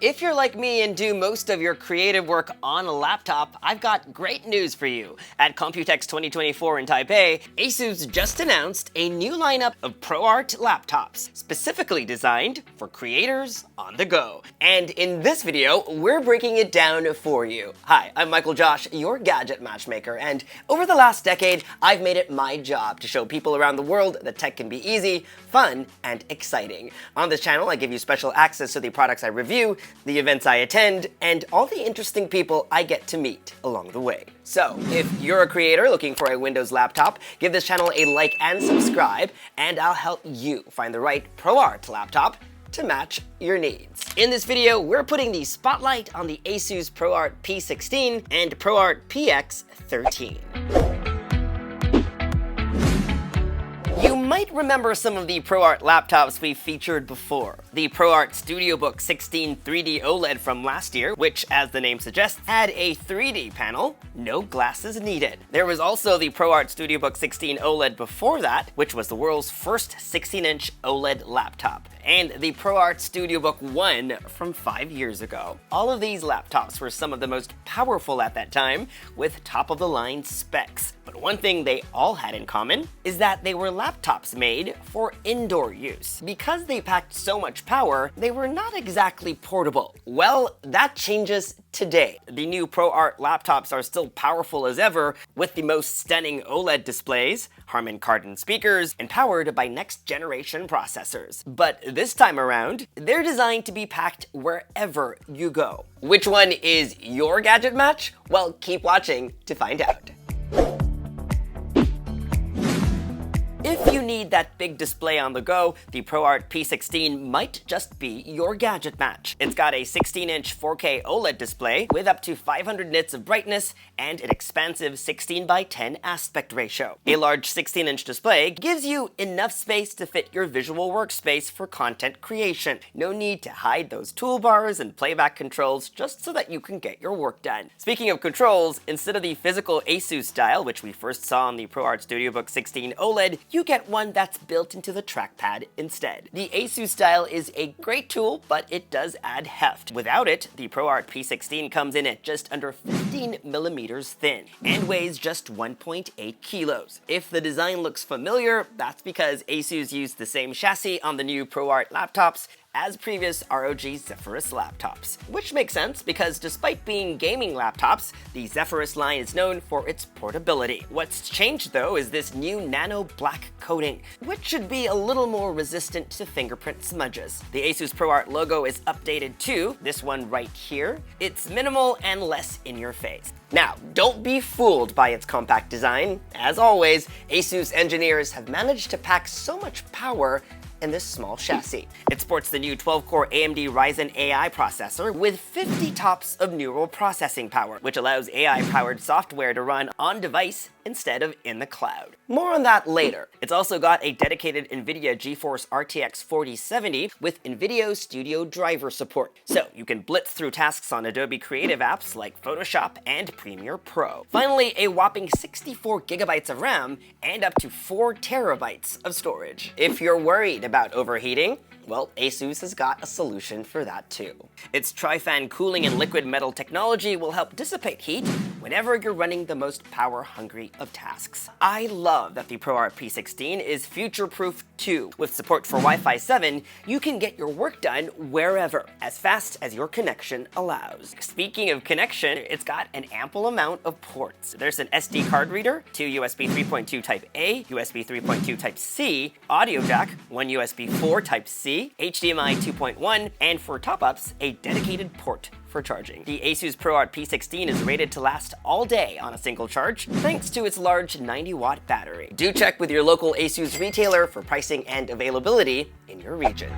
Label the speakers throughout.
Speaker 1: If you're like me and do most of your creative work on a laptop, I've got great news for you. At Computex 2024 in Taipei, ASUS just announced a new lineup of ProArt laptops, specifically designed for creators on the go. And in this video, we're breaking it down for you. Hi, I'm MICHAELJOSH, your gadget matchmaker, and over the last decade, I've made it my job to show people around the world that tech can be easy, fun, and exciting. On this channel, I give you special access to the products I review, the events I attend, and all the interesting people I get to meet along the way. So, if you're a creator looking for a Windows laptop, give this channel a like and subscribe, and I'll help you find the right ProArt laptop to match your needs. In this video, we're putting the spotlight on the ASUS ProArt P16 and ProArt PX13. You might remember some of the ProArt laptops we featured before. The ProArt StudioBook 16 3D OLED from last year, which, as the name suggests, had a 3D panel, no glasses needed. There was also the ProArt StudioBook 16 OLED before that, which was the world's first 16-inch OLED laptop, and the ProArt StudioBook 1 from 5 years ago. All of these laptops were some of the most powerful at that time, with top-of-the-line specs. But one thing they all had in common is that they were laptops made for indoor use. Because they packed so much power, they were not exactly portable. Well, that changes today. The new ProArt laptops are still powerful as ever, with the most stunning OLED displays, Harman Kardon speakers, and powered by next-generation processors. But this time around, they're designed to be packed wherever you go. Which one is your gadget match? Well, keep watching to find out. If you need that big display on the go, the ProArt P16 might just be your gadget match. It's got a 16-inch 4K OLED display with up to 500 nits of brightness and an expansive 16:10 aspect ratio. A large 16-inch display gives you enough space to fit your visual workspace for content creation. No need to hide those toolbars and playback controls just so that you can get your work done. Speaking of controls, instead of the physical ASUS style, which we first saw on the ProArt StudioBook 16 OLED, you get one that's built into the trackpad instead. The ASUS style is a great tool, but it does add heft. Without it, the ProArt P16 comes in at just under 15 millimeters thin and weighs just 1.8 kilos. If the design looks familiar, that's because ASUS used the same chassis on the new ProArt laptops as previous ROG Zephyrus laptops. Which makes sense because despite being gaming laptops, the Zephyrus line is known for its portability. What's changed though is this new nano black coating, which should be a little more resistant to fingerprint smudges. The ASUS ProArt logo is updated too, this one right here. It's minimal and less in your face. Now, don't be fooled by its compact design. As always, ASUS engineers have managed to pack so much power in this small chassis. It sports the new 12-core AMD Ryzen AI processor with 50 TOPS of neural processing power, which allows AI-powered software to run on-device instead of in the cloud. More on that later. It's also got a dedicated NVIDIA GeForce RTX 4070 with NVIDIA Studio driver support, so you can blitz through tasks on Adobe Creative apps like Photoshop and Premiere Pro. Finally, a whopping 64 gigabytes of RAM and up to 4 terabytes of storage. If you're worried about overheating, well, ASUS has got a solution for that too. Its tri-fan cooling and liquid metal technology will help dissipate heat whenever you're running the most power-hungry of tasks. I love that the ProArt P16 is future-proof too. With support for Wi-Fi 7, you can get your work done wherever, as fast as your connection allows. Speaking of connection, it's got an ample amount of ports. There's an SD card reader, 2 USB 3.2 Type-A, USB 3.2 Type-C, audio jack, 1 USB 4 Type-C, HDMI 2.1, and for top-ups, a dedicated port for charging. The ASUS ProArt P16 is rated to last all day on a single charge, thanks to its large 90-watt battery. Do check with your local ASUS retailer for pricing and availability in your region.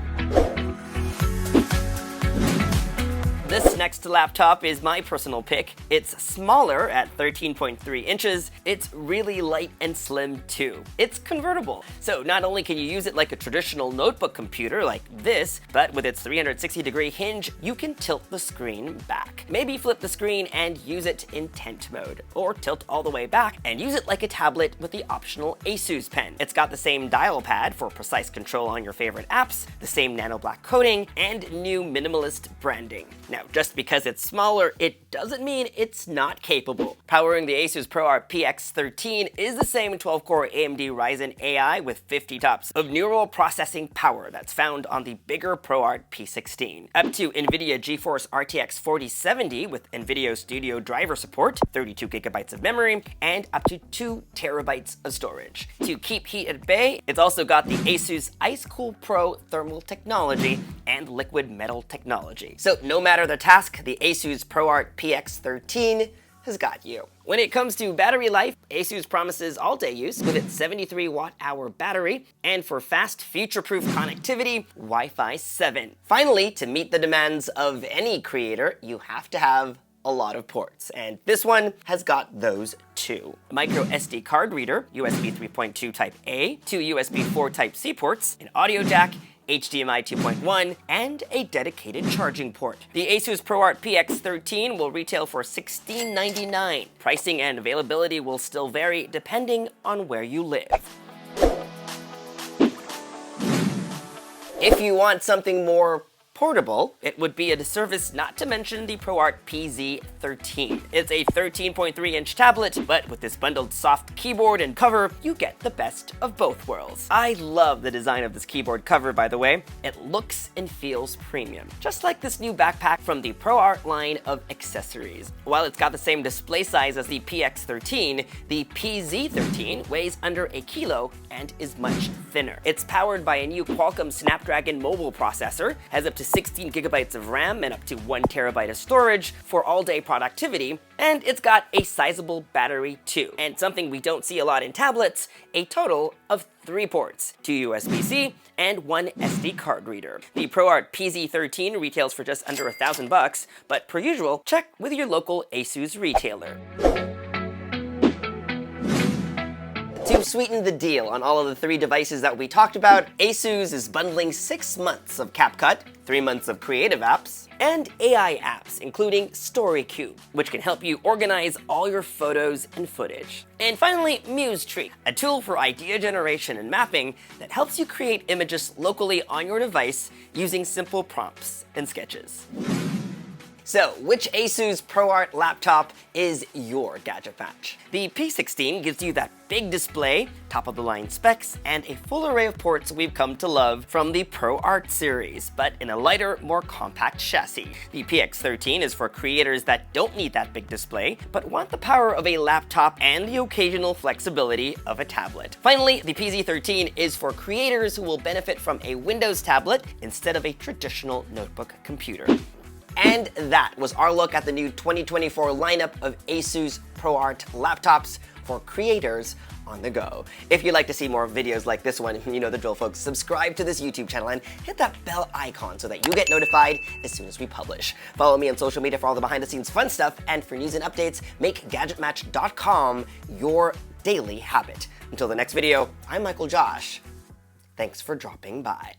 Speaker 1: The This next laptop is my personal pick. It's smaller at 13.3 inches. It's really light and slim too. It's convertible. So not only can you use it like a traditional notebook computer like this, but with its 360-degree hinge, you can tilt the screen back. Maybe flip the screen and use it in tent mode, or tilt all the way back and use it like a tablet with the optional ASUS pen. It's got the same dial pad for precise control on your favorite apps, the same nano black coating, and new minimalist branding. Now, just because it's smaller, it doesn't mean it's not capable. Powering the ASUS ProArt PX13 is the same 12-core AMD Ryzen AI with 50 TOPS of neural processing power that's found on the bigger ProArt P16. Up to NVIDIA GeForce RTX 4070 with NVIDIA Studio driver support, 32 gigabytes of memory, and up to 2 terabytes of storage. To keep heat at bay, it's also got the ASUS Ice-Cool Pro thermal technology and liquid metal technology. So no matter the task, the ASUS ProArt PX13 has got you. When it comes to battery life, ASUS promises all-day use with its 73 watt-hour battery, and for fast, future-proof connectivity, Wi-Fi 7. Finally, to meet the demands of any creator, you have to have a lot of ports, and this one has got those too. A micro SD card reader, USB 3.2 Type A, 2 USB 4 Type C ports, an audio jack, HDMI 2.1, and a dedicated charging port. The ASUS ProArt PX13 will retail for $1699. Pricing and availability will still vary depending on where you live. If you want something more portable, it would be a disservice not to mention the ProArt PZ13. It's a 13.3-inch tablet, but with this bundled soft keyboard and cover, you get the best of both worlds. I love the design of this keyboard cover, by the way. It looks and feels premium, just like this new backpack from the ProArt line of accessories. While it's got the same display size as the PX13, the PZ13 weighs under a kilo and is much thinner. It's powered by a new Qualcomm Snapdragon mobile processor, has up to 16 gigabytes of RAM and up to 1 terabyte of storage for all-day productivity, and it's got a sizable battery too. And something we don't see a lot in tablets, a total of 3 ports, 2 USB-C and 1 SD card reader. The ProArt PZ13 retails for just under $1,000, but per usual, check with your local ASUS retailer. To sweeten the deal on all of the 3 devices that we talked about, ASUS is bundling 6 months of CapCut, 3 months of creative apps, and AI apps, including StoryCube, which can help you organize all your photos and footage. And finally, MuseTree, a tool for idea generation and mapping that helps you create images locally on your device using simple prompts and sketches. So, which ASUS ProArt laptop is your gadget match? The P16 gives you that big display, top-of-the-line specs, and a full array of ports we've come to love from the ProArt series, but in a lighter, more compact chassis. The PX13 is for creators that don't need that big display, but want the power of a laptop and the occasional flexibility of a tablet. Finally, the PZ13 is for creators who will benefit from a Windows tablet instead of a traditional notebook computer. And that was our look at the new 2024 lineup of ASUS ProArt laptops for creators on the go. If you'd like to see more videos like this one, you know the drill, folks. Subscribe to this YouTube channel and hit that bell icon so that you get notified as soon as we publish. Follow me on social media for all the behind-the-scenes fun stuff, and for news and updates, make GadgetMatch.com your daily habit. Until the next video, I'm MICHAELJOSH. Thanks for dropping by.